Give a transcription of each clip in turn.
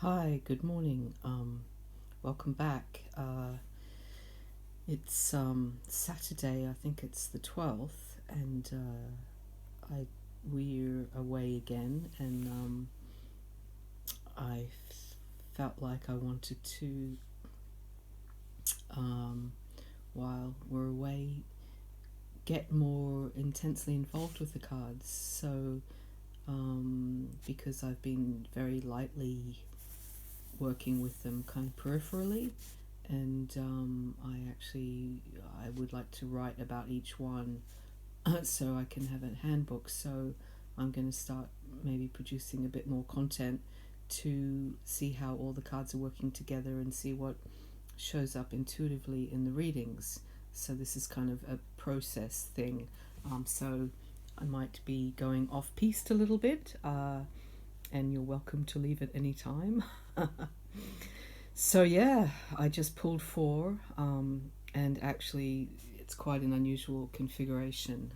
Hi, good morning. Welcome back. It's Saturday. I think it's the 12th, and I we're away again. And I felt like I wanted to, um, while we're away, get more intensely involved with the cards. So, because I've been very lightly working with them, kind of peripherally, and I would like to write about each one so I can have a handbook. So I'm going to start maybe producing a bit more content to see how all the cards are working together and see what shows up intuitively in the readings. So this is kind of a process thing. So I might be going off piste a little bit, and you're welcome to leave at any time. So yeah, I just pulled four, and actually it's quite an unusual configuration,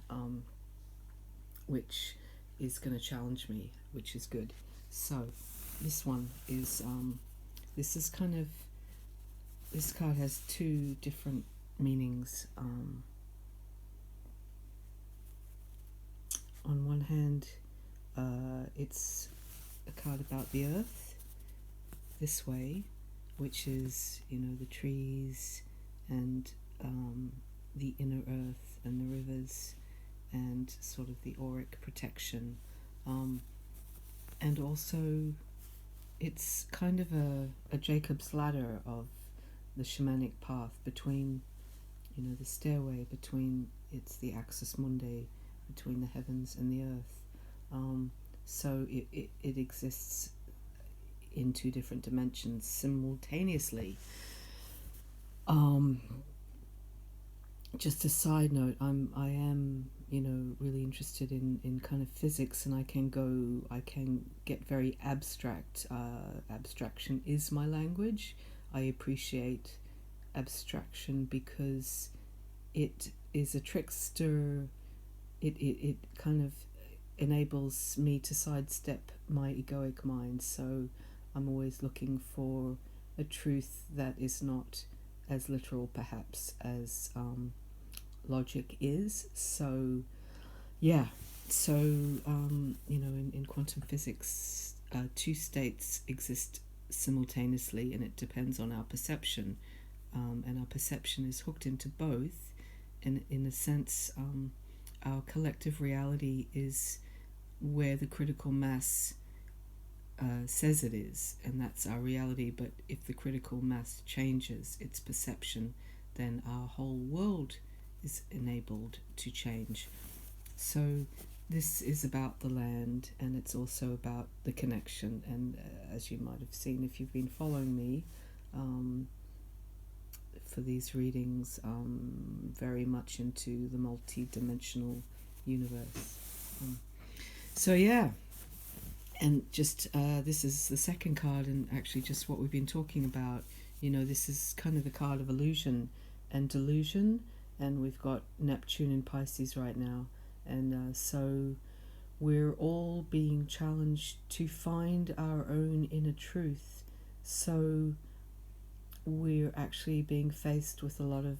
which is going to challenge me, which is good. So this one is this is kind of this card has two different meanings. On one hand, it's a card about the earth this way, which is, the trees and the inner earth and the rivers and sort of the auric protection. And also, it's kind of a Jacob's ladder of the shamanic path between, the stairway between, it's the axis mundi, between the heavens and the earth. So it exists in two different dimensions simultaneously. Just a side note, I am really interested in kind of physics, and I can get very abstract. Abstraction is my language. I appreciate abstraction because it is a trickster. It kind of enables me to sidestep my egoic mind. So I'm always looking for a truth that is not as literal, perhaps, as logic is. So, yeah. So, in quantum physics, two states exist simultaneously, and it depends on our perception. And our perception is hooked into both. And in a sense, our collective reality is where the critical mass says it is, and that's our reality. But if the critical mass changes its perception, then our whole world is enabled to change. So this is about the land, and it's also about the connection. And as you might have seen if you've been following me, for these readings, very much into the multi-dimensional universe. So yeah, and just this is the second card, and actually just what we've been talking about. This is kind of the card of illusion and delusion, and we've got Neptune in Pisces right now, and so we're all being challenged to find our own inner truth. So we're actually being faced with a lot of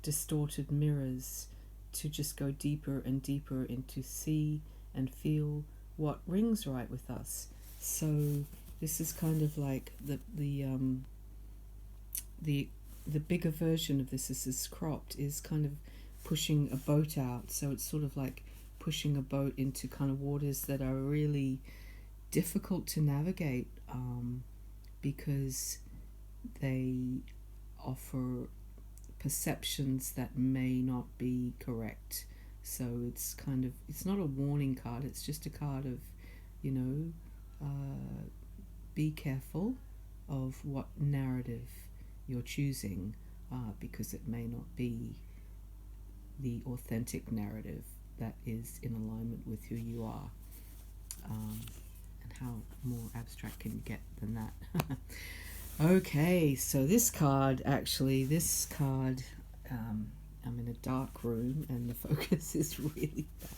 distorted mirrors to just go deeper and deeper into see and feel what rings right with us. So this is kind of like the bigger version of this is cropped, is kind of pushing a boat out. So it's sort of like pushing a boat into kind of waters that are really difficult to navigate, because they offer perceptions that may not be correct. So it's not a warning card, it's just a card of, be careful of what narrative you're choosing, because it may not be the authentic narrative that is in alignment with who you are. And how more abstract can you get than that? Okay, so this card, I'm in a dark room and the focus is really bad.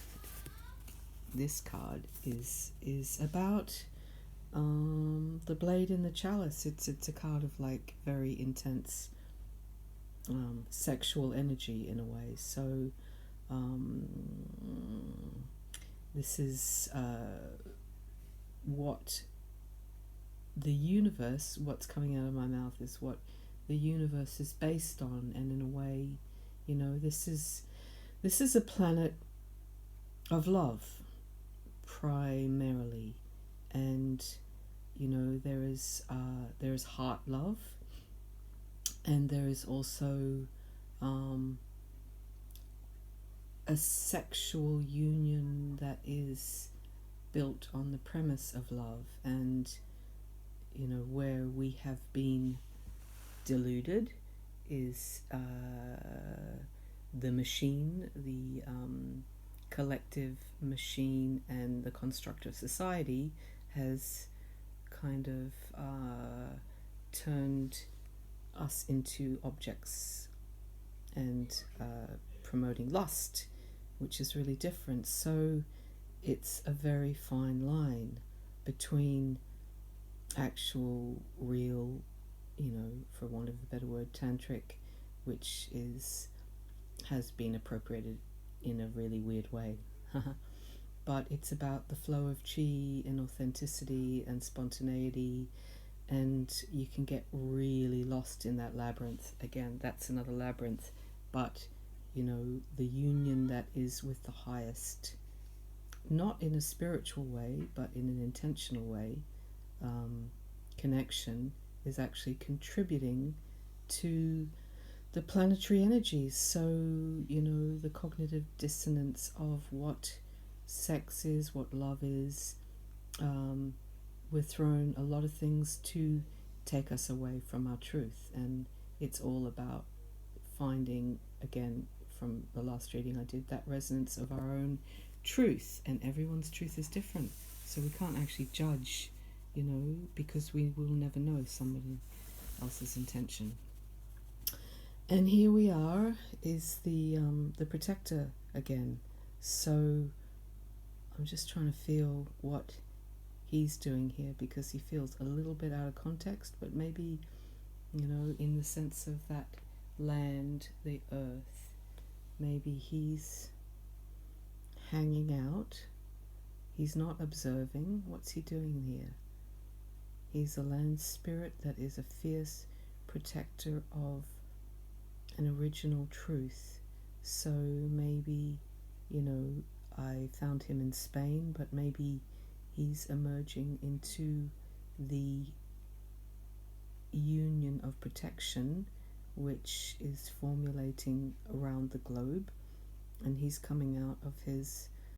This card is about The blade in the chalice. It's a card of like very intense sexual energy in a way. So um, this is what the universe. What's coming out of my mouth is what the universe is based on, and in a way, this is a planet of love primarily, and there is heart love, and there is also a sexual union that is built on the premise of love, and where we have been deluded is the machine, the collective machine, and the construct of society has kind of turned us into objects and promoting lust, which is really different. So it's a very fine line between actual, real, for want of a better word, tantric, which has been appropriated in a really weird way. But it's about the flow of chi and authenticity and spontaneity, and you can get really lost in that labyrinth. Again, that's another labyrinth, but the union that is with the highest, not in a spiritual way, but in an intentional way, connection is actually contributing to the planetary energies. So, the cognitive dissonance of what sex is, what love is, we're thrown a lot of things to take us away from our truth. And it's all about finding, again, from the last reading I did, that resonance of our own truth. And everyone's truth is different. So we can't actually judge, because we will never know somebody else's intention. And here we are, is the protector again. So I'm just trying to feel what he's doing here, because he feels a little bit out of context, but maybe, in the sense of that land, the earth, maybe he's hanging out. He's not observing. What's he doing here? He's a land spirit that is a fierce protector of an original truth. So maybe, I found him in Spain, but maybe he's emerging into the union of protection which is formulating around the globe, and he's coming out of his